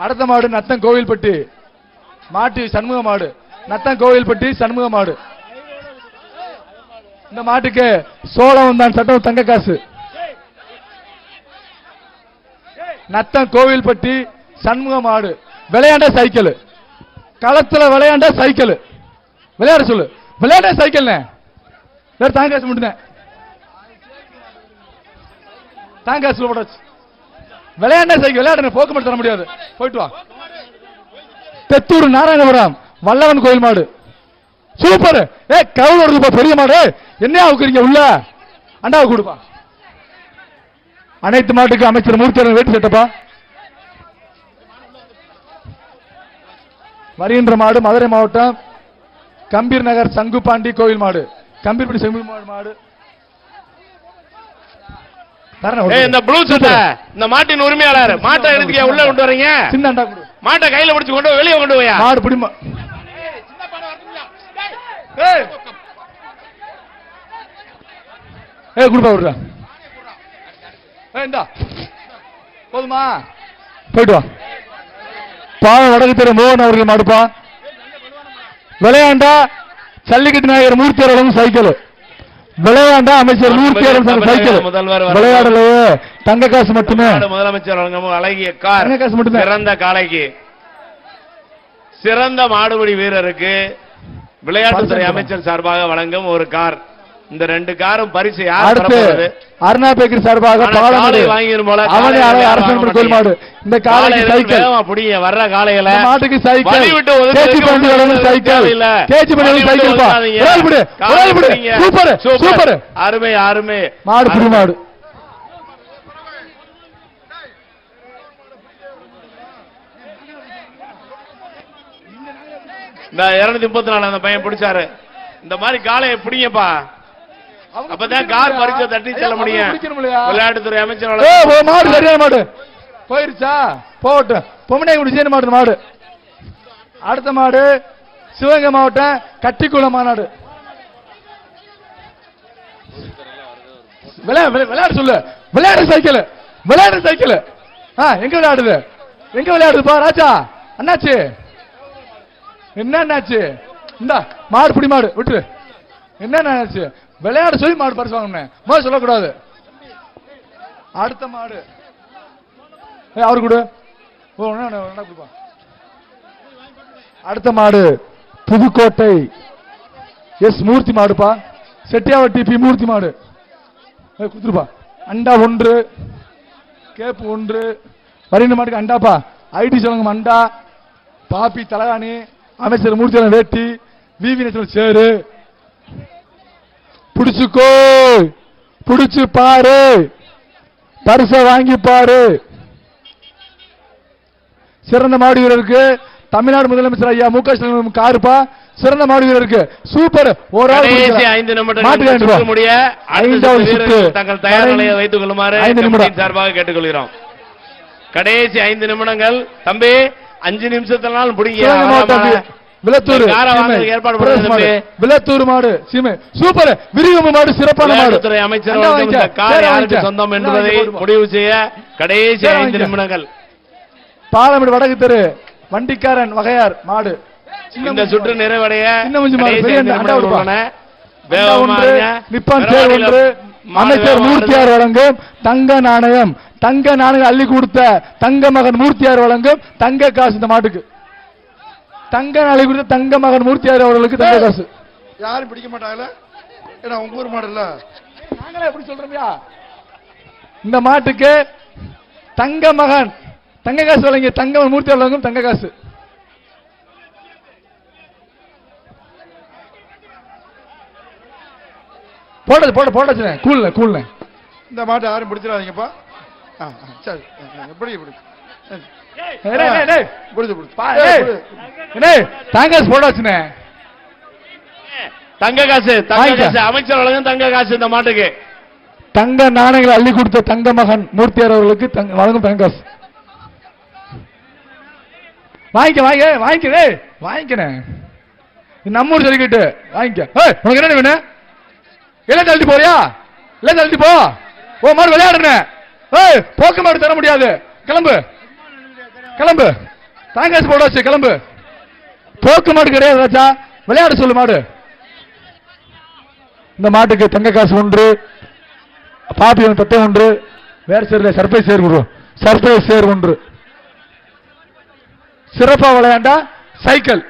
அடுத்த மாடு நத்தம் கோவில்பட்டி மாட்டு சண்முக மாடு. நத்தம் கோவில்பட்டி சண்முக மாடு. இந்த மாட்டுக்கு சோழம் தான் சட்டம் தங்க காசு. நத்தம் கோவில்பட்டி சண்முக மாடு. விளையாண்ட சைக்கிள், களத்துல விளையாண்ட சைக்கிள். விளையாட சொல்லு, விளையாண்ட சைக்கிள் தாங்க காசு மட்டும் தாங்க காசு போடாச்சு. விளையாண்ட சைக்கிள் விளையாடுங்க, போக்குவரத்து தர முடியாது. போயிட்டு வா. தெத்தூர் நாராயணபுரம் வல்லவன் கோயில் மாடு. சூப்பர். கவுல் பெரிய மாடு. என்ன அவுக்குறீங்க உள்ள? அண்டாவை கொடுப்பா. அனைத்து மாட்டுக்கு அமைச்சர் மூர்த்தி வேட்டு சட்டப்பா. வருகின்ற மாடு மதுரை மாவட்டம் கம்பீர் நகர் சங்குபாண்டி கோயில் மாடு. கம்பீர்பட்டி செம்பு மாடு. இந்த ப்ளூ சட்டை இந்த மாட்டின் உரிமையாளர். மாட்டை எடுத்துக்க உள்ள கொண்டு வரீங்க. சின்ன அண்டா கொடு. மாட்டை கையில பிடிச்சு கொண்டு வெளியே கொண்டு போயா. மாடு பிடிமா. குடுப்பா விடுறா. போதுமா? போயிட்டு வா. பாவம் வடக்கு தெரு மோகன் அவர்கள் மாடுப்பா. விளையாண்டா சல்லிக்கட்டு நாயகர் மூர்த்தியாளரும் சைக்கிள். விளையாண்டா அமைச்சர் மூர்த்தியாளரும் சைக்கிள். விளையாடலையே தங்க காசு மட்டுமே. முதலமைச்சர் அழகிய கார் தங்க காசு மட்டுமே. சிறந்த காளைக்கு சிறந்த மாடுபிடி வீரருக்கு விளையாட்டுத்துறை அமைச்சர் சார்பாக வழங்கும் ஒரு கார். இந்த 2 காரும் பரிசு யார் தரப்போறது? அருணா பேக்கரி சார்பாக பாலமாடு வாங்கிரும் போல. அவனே அரசன் கோயில் மாடு. இந்த காளைக்கு சைக்கிள் அப்படியே வர்ற காளையில மாட்டுக்கு சைக்கிள். வழிவிட்டு கேஜி பண்ணி சைக்கிள் இல்ல. கேஜி பண்ணி சைக்கிள் பா. ஒரே விடு. ஒரே விடு. Super super. அருமை அருமை. மாடு புடி மாடு. இந்த 234 அந்த பையன் பிடிச்சாரு. இந்த மாதிரி காளையை பிடிங்கப்பா. அப்பதான் கார் பரிசை தட்டி செல்ல முடியும். விளையாட்டுத்துறை அமைச்சர் மாடு சரியான மாடு போயிருச்சா? போட்டு பொம்மனை குடிச்சேன் மாடு. மாடு அடுத்த மாடு சிவகங்கை மாவட்டம் கட்டிக்குளம் மாநாடு. விளையாடு சொல்லு. விளையாடு சைக்கிள். விளையாடு சைக்கிள். எங்க விளையாடுது? எங்க விளையாடுதுப்பா ராஜா? அண்ணாச்சு என்னாச்சு? இந்த மாடு பிடி மாடு விட்டு என்னாச்சு? விளையாட சொல்லி மாடு பரிசு வாங்கணும் சொல்லக்கூடாது. அடுத்த மாடு அவரு கொடு. அடுத்த மாடு புதுக்கோட்டை எஸ் மூர்த்தி மாடுப்பா. செட்டியாவட்டி பி மூர்த்தி மாடு. குடுத்துருப்பா. அண்டா 1 கேப்பு 1. வருகின்ற மாட்டுக்கு அண்டாப்பா. ஐடி சொல்லுங்க. அண்டா பாப்பி தலகாணி அமைச்சர் மூர்த்தி வேட்டி விவி நேஷனல் சேரு. புடிச்சுக்கோ, புடிச்சு பாரு, பரிசை வாங்கி பாரு. சிறந்த மாடு வீரருக்கு தமிழ்நாடு முதலமைச்சர் ஐயா மு க ஸ்டாலின் காருப்பா. சிறந்த மாடு வீரருக்கு சூப்பர். ஒரு ஆள் 5 நிமிடம் முடிய 5வது சுற்று தங்கள் தயார் நிலையை வைத்துக் கொள்ளுமாறு 5 நிமிடம் சார்பாக கேட்டுக்கொள்கிறோம். கடைசி 5 நிமிடங்கள். தம்பி 5 நிமிஷத்தினால் பிடிங்க. விளத்தூர் விளத்தூர் மாடு சீமை சூப்பர். விரிவம்பு மாடு சிறப்பான மாடு. அமைச்சர் சொந்தம் என்பதை முடிவு செய்ய கடைசி 5 நிமிடங்கள். பாலமேடு வடக்கு தெரு வண்டிக்காரன் வகையார் மாடு. இந்த சுற்று நிறைவடைய அமைச்சர் மூர்த்தியார் வழங்கும் தங்க நாணயம். தங்க நாணயம் அள்ளி கொடுத்த தங்க மகன் மூர்த்தியார் வழங்கும் தங்க காசு. இந்த மாட்டுக்கு தங்க நாளை கொடுத்த தங்க மகன் மூர்த்தியார் அவர்களுக்கு தங்க காசு. யாரும் பிடிக்க மாட்டாங்கல்ல? ஏன்னா உங்க ஊர் மாடு இல்ல. நாங்களே எப்படி சொல்றோம்யா? இந்த மாட்டுக்கு தங்க மகன் தங்க காசு வழங்கிய தங்க மூர்த்தியார் வழங்கும் தங்க காசு. போட்டாச்சு. கூல்ல இந்த மாட்டை யாரும் பிடிச்சிடாதீங்கப்பா. சரி எப்படி போட்டாச்சுனே. தங்க காசு அமைச்சர் வழங்கும் தங்க காசு. இந்த மாட்டுக்கு தங்க நாணயங்களை அள்ளி கொடுத்த தங்க மகன் மூர்த்தியார் அவர்களுக்கு வழங்கும் தங்க காசு. வாங்கிக்கிறேன். நம்மூர் சொல்லிக்கிட்டு வாங்கிக்க. உனக்கு என்ன வேணும்? எல்லாம் தள்ளி போறியா? எல்லாம் தள்ளி போ. மாடு விளையாடுறேன். போக்கு மாடு தர முடியாது. கிளம்பு. தாங்காசு போட வச்சு கிளம்பு. போக்கு மாடு கிடையாது ராஜா, விளையாட சொல்லு மாடு. இந்த மாட்டுக்கு தங்க காசு 1, பாப்பி தட்டை 1, வேற சேர் சர்ப்ரைஸ் சேர் 1, சர்ப்ரைஸ் சேர் 1. சிறப்பா விளையாண்டா சைக்கிள்.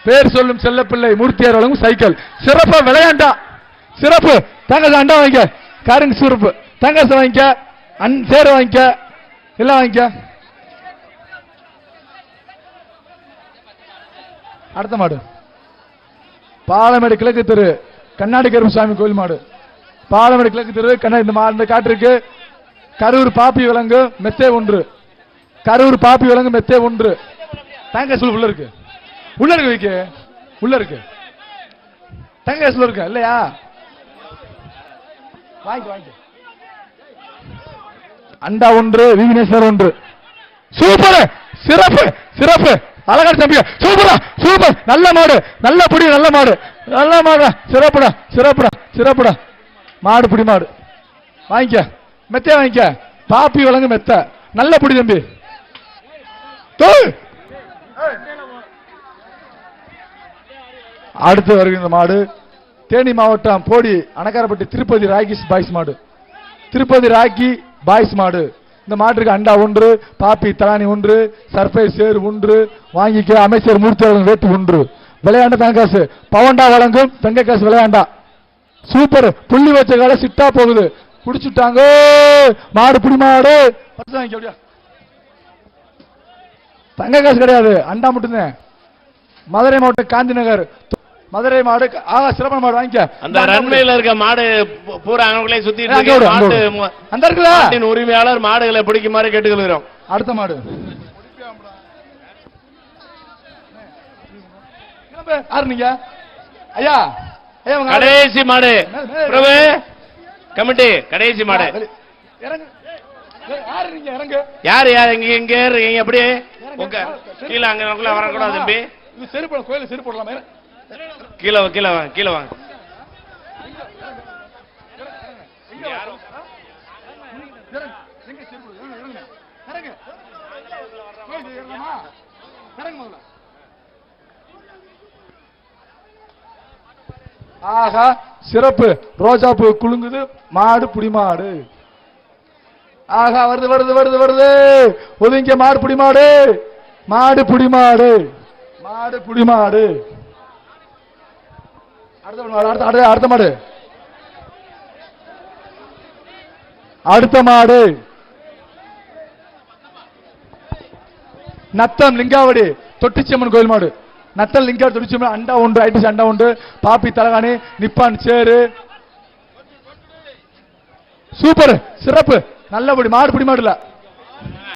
பேர் சொல்லும் செல்லப்பிள்ளை மூர்த்தியார் வழங்கும் சைக்கிள். சிறப்பா விளையாண்டா சிறப்பு. தங்கசு அண்டா வாங்கிக்க, காரங்க சிறப்பு. தங்கசு வாங்கிக்க, சேர வாங்கிக்க, எல்லாம் வாங்கிக்க. அடுத்த மாடு பாலமேடு கிழக்கு தெரு கண்ணாடி கருமசாமி கோயில் மாடு. பாலமேடு கிழக்கு தெரு இந்த காட்டிற்கு கரூர் பாப்பி விலங்கு மெத்தே 1, கரூர் பாப்பி விலங்கு மெத்தே 1. தங்கசு உள்ள இருக்கு, உள்ள இருக்கு, வைக்க உள்ள இருக்கு. தங்கசு இருக்கு இல்லையா? வாங்கி வாங்கி. அண்டா 1, விவினேஸ்வர் 1. சூப்பர், சிறப்பு சிறப்பு. அழகான தம்பி, சூப்பரா சூப்பர். நல்ல மாடு, நல்ல புடி, நல்ல மாடு, நல்ல மாடு. சிறப்புடா சிறப்புடா சிறப்புடா. மாடு புடி மாடு வாங்கிக்க, மெத்தைய வாங்கிக்க. பாப்பி வழங்கு மெத்த, நல்ல புடி தம்பி. அடுத்து வருகின்ற மாடு தேனி மாவட்டம் போடி அணக்காரப்பட்டி திருப்பதி ராக்கி பாய்ஸ் மாடு. திருப்பதி ராக்கி பாய்ஸ் மாடு. இந்த மாட்டுக்கு அண்டா 1, பாப்பி தலானி 1, சர்ப்ரைஸ் சேர் 1. வாங்கிக்க. அமைச்சர் மூர்த்தி வேட்டு 1. விளையாண்ட தங்கக்காசு பவண்டா வழங்கும் தங்கக்காசு விளையாண்டா. சூப்பர். புள்ளி வச்ச கால சிட்டா போகுது, குடிச்சுட்டாங்க. மாடு புடி மாடு. தங்கக்காசு கிடையாது, அண்டா மட்டும்தான். மதுரை மாவட்டம் காந்தி நகர் மதுரை மாடு. சிறப்பான மாடு வாங்கிக்க. அந்த ரன்வேல இருக்க மாடு பூரா அங்கங்களே சுத்திட்டு இருக்கு. மாடு அந்த இருக்குல உரிமையாளர் மாடுகளை பிடிக்குமாறு கேட்டுக்கொள்கிறோம். அடுத்த மாடு ஆறுங்க ஐயா. கடைசி மாடு பிரபு கமிட்டி, கடைசி மாடு. யாரு யாரு இங்க இங்க இருக்கீங்க? அப்படியே கீழே அங்க வரக்கூடாது தம்பி. செருப்பு கோயில செருப்பு போடலாமா? கீழே கீழே வாங்க, கீழே வாங்க. ஆஹா சிறப்பு. ரோஜா பூ குலுங்குது. மாடு புடி மாடு. ஆஹா வருது வருது வருது வருது. ஒதுங்க மாடு புடி மாடு. மாடு புடி மாடு. மாடு புடி மாடு. அடுத்த மாடு அடுத்த மாடு நத்தம் லிங்காவடி தொட்டிச்சியம்மன் கோயில் மாடு. நத்தம் லிங்காவடி தொட்டிச்சியம்மன் அண்டா 1, ஐடிசி அண்டா 1. பாப்பி தலகாணி நிப்பான் சேரு. சூப்பர் சிறப்பு. நல்லபடி மாடு பிடி மாடு இல்ல.